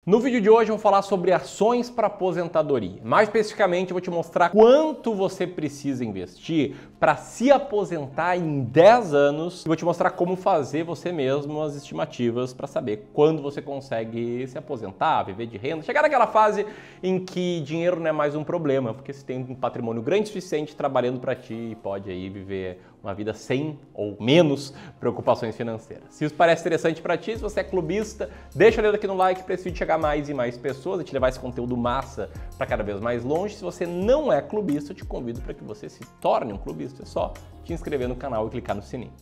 No vídeo de hoje eu vou falar sobre ações para aposentadoria. Mais especificamente eu vou te mostrar quanto você precisa investir para se aposentar em 10 anos e vou te mostrar como fazer você mesmo as estimativas para saber quando você consegue se aposentar, viver de renda, chegar naquela fase em que dinheiro não é mais um problema, porque você tem um patrimônio grande o suficiente trabalhando para ti e pode aí viver uma vida sem ou menos preocupações financeiras. Se isso parece interessante para ti, se você é clubista, deixa o dedo aqui no like para esse vídeo chegar a mais e mais pessoas e te levar esse conteúdo massa para cada vez mais longe. Se você não é clubista, eu te convido para que você se torne um clubista. É só te inscrever no canal e clicar no sininho.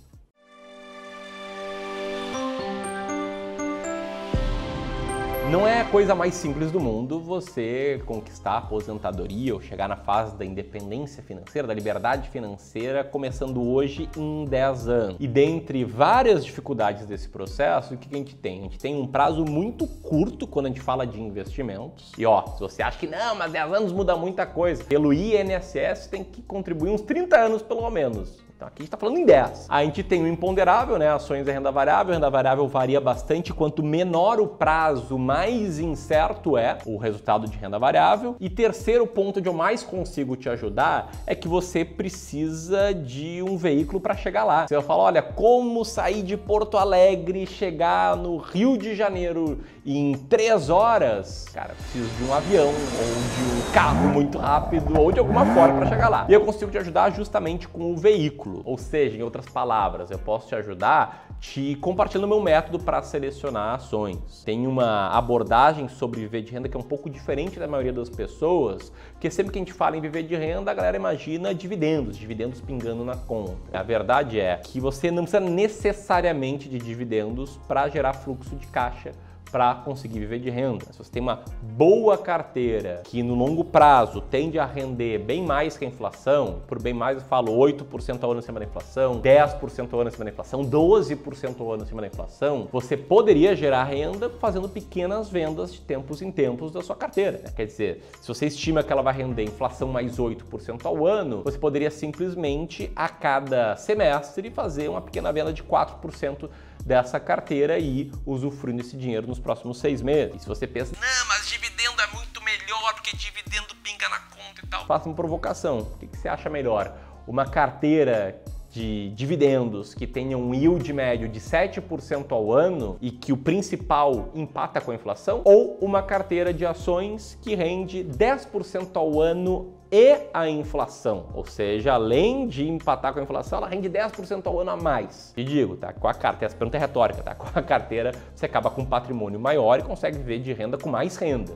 Não é a coisa mais simples do mundo você conquistar a aposentadoria ou chegar na fase da independência financeira, da liberdade financeira, começando hoje em 10 anos. E dentre várias dificuldades desse processo, o que a gente tem? A gente tem um prazo muito curto quando a gente fala de investimentos. E ó, se você acha que não, mas 10 anos muda muita coisa, pelo INSS tem que contribuir uns 30 anos pelo menos. Então aqui a gente está falando em 10. A gente tem o imponderável, né? Ações e renda variável. A renda variável varia bastante. Quanto menor o prazo, mais incerto é o resultado de renda variável. E terceiro ponto onde eu mais consigo te ajudar é que você precisa de um veículo para chegar lá. Você vai falar, olha, como sair de Porto Alegre e chegar no Rio de Janeiro em 3 horas? Cara, preciso de um avião, ou de um carro muito rápido, ou de alguma forma para chegar lá. E eu consigo te ajudar justamente com o veículo. Ou seja, em outras palavras, eu posso te ajudar te compartilhando meu método para selecionar ações. Tem uma abordagem sobre viver de renda que é um pouco diferente da maioria das pessoas, porque sempre que a gente fala em viver de renda, a galera imagina dividendos pingando na conta. A verdade é que você não precisa necessariamente de dividendos para gerar fluxo de caixa para conseguir viver de renda. Se você tem uma boa carteira que no longo prazo tende a render bem mais que a inflação, por bem mais eu falo 8% ao ano acima da inflação, 10% ao ano acima da inflação, 12% ao ano acima da inflação, você poderia gerar renda fazendo pequenas vendas de tempos em tempos da sua carteira. Quer dizer, se você estima que ela vai render inflação mais 8% ao ano, você poderia simplesmente a cada semestre fazer uma pequena venda de 4% dessa carteira e usufruindo esse dinheiro nos próximos 6 meses. E se você pensa, não, mas dividendo é muito melhor porque dividendo pinga na conta e tal, faça uma provocação. O que você acha melhor? Uma carteira de dividendos que tenha um yield médio de 7% ao ano e que o principal empata com a inflação? Ou uma carteira de ações que rende 10% ao ano e a inflação, ou seja, além de empatar com a inflação, ela rende 10% ao ano a mais. E digo, tá? Com a carteira, essa pergunta é retórica, tá? Com a carteira você acaba com um patrimônio maior e consegue viver de renda com mais renda.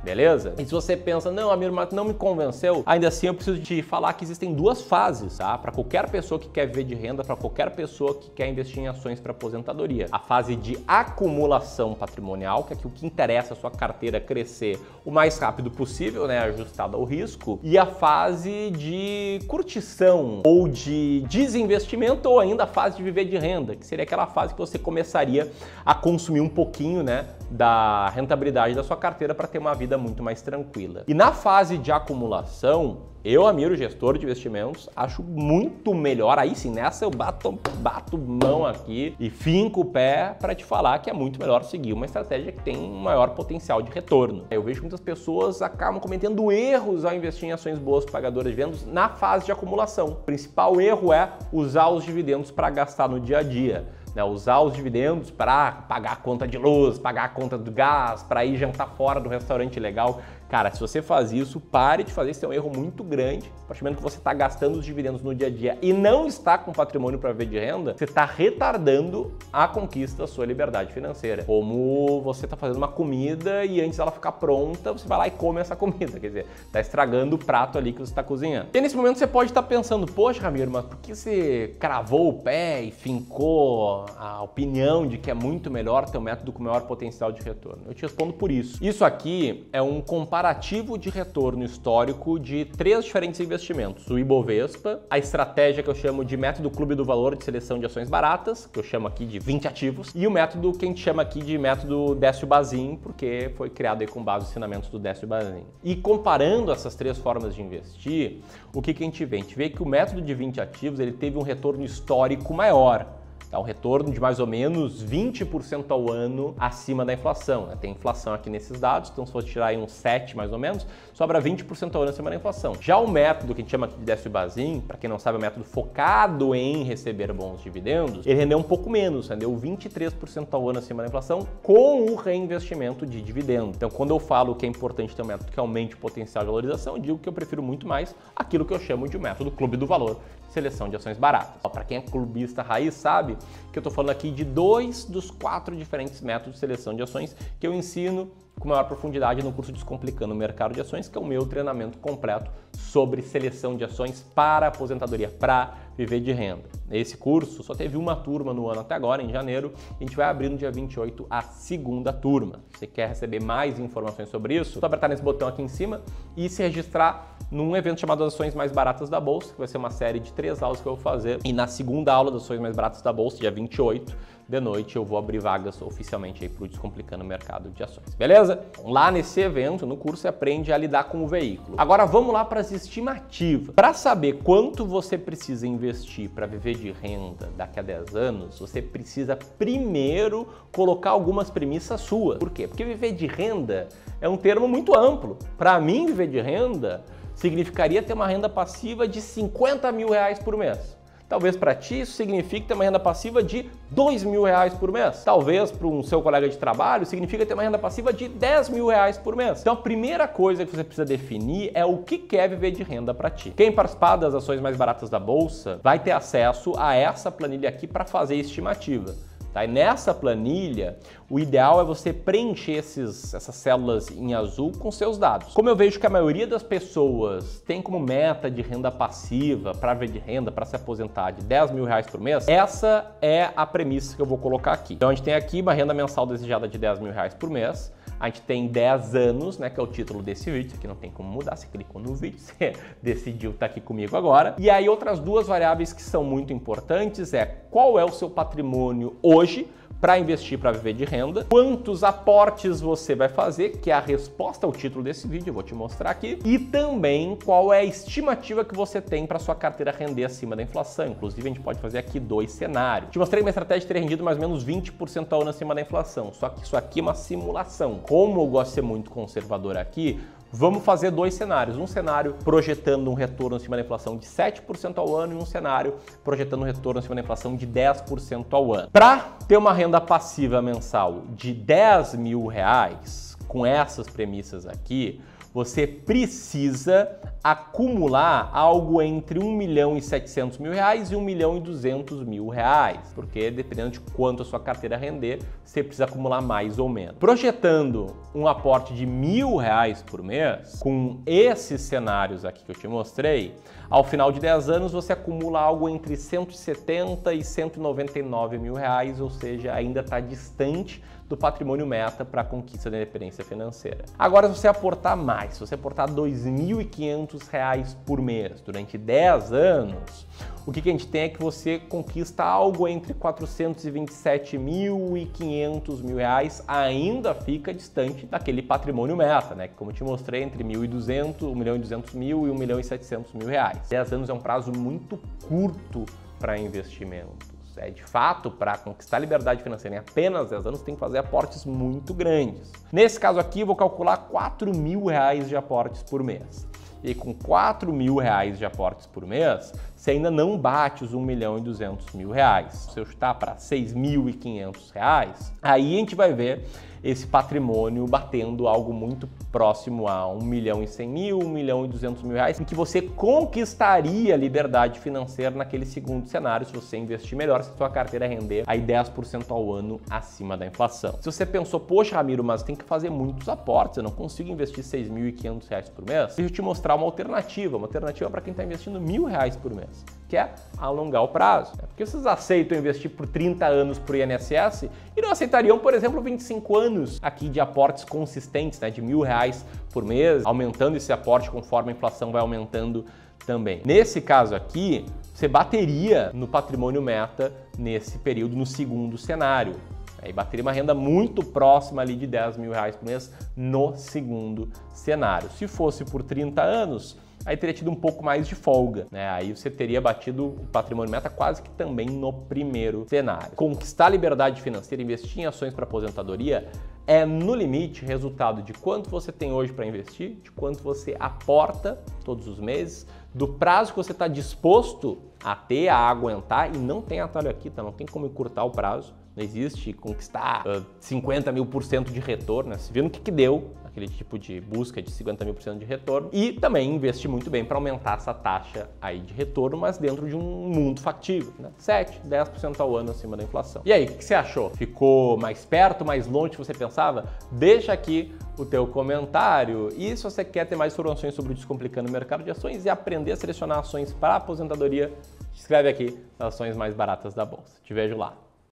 Beleza? E se você pensa, não, Amir, mas não me convenceu, ainda assim eu preciso te falar que existem 2 fases, tá? Para qualquer pessoa que quer viver de renda, para qualquer pessoa que quer investir em ações para aposentadoria. A fase de acumulação patrimonial, que é o que interessa a sua carteira crescer o mais rápido possível, né? Ajustada ao risco. E a fase de curtição ou de desinvestimento ou ainda a fase de viver de renda, que seria aquela fase que você começaria a consumir um pouquinho, né? Da rentabilidade da sua carteira para ter uma vida muito mais tranquila. E na fase de acumulação, eu, Amir, gestor de investimentos, acho muito melhor, aí sim, nessa eu bato mão aqui e finco o pé para te falar que é muito melhor seguir uma estratégia que tem um maior potencial de retorno. Eu vejo que muitas pessoas acabam cometendo erros ao investir em ações boas pagadoras de dividendos na fase de acumulação. O principal erro é usar os dividendos para gastar no dia a dia. Usar os dividendos para pagar a conta de luz, pagar a conta do gás, para ir jantar fora do restaurante legal. Cara, se você faz isso, pare de fazer, isso é um erro muito grande. A partir do momento que você está gastando os dividendos no dia a dia e não está com patrimônio para viver de renda, você está retardando a conquista da sua liberdade financeira. Como você está fazendo uma comida e antes dela ficar pronta, você vai lá e come essa comida. Quer dizer, está estragando o prato ali que você está cozinhando. E nesse momento você pode estar pensando, poxa, Ramiro, mas por que você cravou o pé e fincou a opinião de que é muito melhor ter um método com maior potencial de retorno? Eu te respondo por isso. Isso aqui é um comparativo de retorno histórico de 3 diferentes investimentos. O Ibovespa, a estratégia que eu chamo de método Clube do Valor de seleção de ações baratas, que eu chamo aqui de 20 ativos, e o método que a gente chama aqui de método Décio Bazin, porque foi criado aí com base nos ensinamentos do Décio Bazin. E comparando essas 3 formas de investir, o que a gente vê? A gente vê que o método de 20 ativos ele teve um retorno histórico maior. É um retorno de mais ou menos 20% ao ano acima da inflação, né? Tem inflação aqui nesses dados, então se for tirar aí uns 7 mais ou menos, sobra 20% ao ano acima da inflação. Já o método que a gente chama aqui de Décio e Bazin, para quem não sabe, é um método focado em receber bons dividendos, ele rendeu um pouco menos, rendeu 23% ao ano acima da inflação com o reinvestimento de dividendo. Então, quando eu falo que é importante ter um método que aumente o potencial de valorização, eu digo que eu prefiro muito mais aquilo que eu chamo de método Clube do Valor, seleção de ações baratas. Para quem é clubista raiz sabe que eu estou falando aqui de 2 dos 4 diferentes métodos de seleção de ações que eu ensino com maior profundidade no curso Descomplicando o Mercado de Ações, que é o meu treinamento completo sobre seleção de ações para aposentadoria, para viver de renda. Esse curso só teve uma turma no ano até agora, em janeiro, e a gente vai abrir no dia 28 a segunda turma. Se você quer receber mais informações sobre isso, é só apertar nesse botão aqui em cima e se registrar num evento chamado Ações Mais Baratas da Bolsa, que vai ser uma série de 3 aulas que eu vou fazer. E na segunda aula das Ações Mais Baratas da Bolsa, dia 28 de noite, eu vou abrir vagas oficialmente aí para o Descomplicando o Mercado de Ações, beleza? Lá nesse evento, no curso, você aprende a lidar com o veículo. Agora vamos lá para as estimativas. Para saber quanto você precisa investir para viver de renda daqui a 10 anos, você precisa primeiro colocar algumas premissas suas. Por quê? Porque viver de renda é um termo muito amplo. Para mim, viver de renda significaria ter uma renda passiva de 50 mil reais por mês. Talvez para ti isso signifique ter uma renda passiva de 2 mil reais por mês. Talvez para um seu colega de trabalho significa ter uma renda passiva de 10 mil reais por mês. Então a primeira coisa que você precisa definir é o que é viver de renda para ti. Quem participar das ações mais baratas da Bolsa vai ter acesso a essa planilha aqui para fazer estimativa. Tá? E nessa planilha, o ideal é você preencher essas células em azul com seus dados. Como eu vejo que a maioria das pessoas tem como meta de renda passiva, para ver de renda, para se aposentar, de 10 mil reais por mês, essa é a premissa que eu vou colocar aqui. Então a gente tem aqui uma renda mensal desejada de 10 mil reais por mês. A gente tem 10 anos, né, que é o título desse vídeo, aqui não tem como mudar, você clicou no vídeo, você decidiu estar aqui comigo agora. E aí outras duas variáveis que são muito importantes é qual é o seu patrimônio hoje para investir para viver de renda, quantos aportes você vai fazer, que é a resposta ao título desse vídeo, eu vou te mostrar aqui, e também qual é a estimativa que você tem para sua carteira render acima da inflação. Inclusive, a gente pode fazer aqui 2 cenários. Te mostrei uma estratégia de ter rendido mais ou menos 20% ao ano acima da inflação, só que isso aqui é uma simulação. Como eu gosto de ser muito conservador aqui, vamos fazer 2 cenários. Um cenário projetando um retorno acima da inflação de 7% ao ano e um cenário projetando um retorno acima da inflação de 10% ao ano. Para ter uma renda passiva mensal de 10 mil reais, com essas premissas aqui, você precisa acumular algo entre 1 milhão e 700 mil reais e 1 milhão e 200 mil reais, porque dependendo de quanto a sua carteira render, você precisa acumular mais ou menos. Projetando um aporte de R$1.000 por mês, com esses cenários aqui que eu te mostrei, ao final de 10 anos você acumula algo entre 170 e 199 mil reais, ou seja, ainda está distante do patrimônio meta para a conquista da independência financeira. Agora, se você aportar mais, se você aportar R$2.500 por mês durante 10 anos, o que a gente tem é que você conquista algo entre 427 mil e 500 mil reais, ainda fica distante daquele patrimônio meta, né? Que como eu te mostrei, entre 1.200, 1.200.000 e 1.700.000 reais. 10 anos é um prazo muito curto para investimentos. De fato, para conquistar a liberdade financeira em apenas 10 anos, tem que fazer aportes muito grandes. Nesse caso aqui, eu vou calcular R$4.000 de aportes por mês. E com R$4.000 de aportes por mês, você ainda não bate os 1.200.000 reais. Se eu chutar para R$6.500, aí a gente vai ver esse patrimônio batendo algo muito próximo a 1.100.000, 1.200.000 reais, em que você conquistaria a liberdade financeira naquele segundo cenário, se você investir melhor, se a sua carteira render aí 10% ao ano acima da inflação. Se você pensou, poxa, Ramiro, mas tem que fazer muitos aportes, eu não consigo investir R$6.500 por mês, deixa eu te mostrar uma alternativa para quem está investindo R$1.000 por mês, que é alongar o prazo. Porque vocês aceitam investir por 30 anos para o INSS e não aceitariam, por exemplo, 25 anos aqui de aportes consistentes, né, de R$1.000 por mês, aumentando esse aporte conforme a inflação vai aumentando também. Nesse caso aqui, você bateria no patrimônio meta nesse período, no segundo cenário. Aí bateria uma renda muito próxima ali de R$10.000 por mês no segundo cenário. Se fosse por 30 anos, aí teria tido um pouco mais de folga, né? Aí você teria batido o patrimônio meta quase que também no primeiro cenário. Conquistar a liberdade financeira, investir em ações para aposentadoria, é no limite resultado de quanto você tem hoje para investir, de quanto você aporta todos os meses, do prazo que você está disposto a ter, a aguentar, e não tem atalho aqui, tá? Não tem como encurtar o prazo, não existe conquistar 50.000% de retorno, né? Você viu no que deu aquele tipo de busca de 50.000% de retorno, e também investir muito bem para aumentar essa taxa aí de retorno, mas dentro de um mundo factível, né? 7, 10% ao ano acima da inflação. E aí, o que você achou? Ficou mais perto, mais longe do que você pensava? Deixa aqui o teu comentário, e se você quer ter mais informações sobre o Descomplicando o Mercado de Ações e aprender a selecionar ações para aposentadoria, se inscreve aqui nas ações mais baratas da Bolsa. Te vejo lá.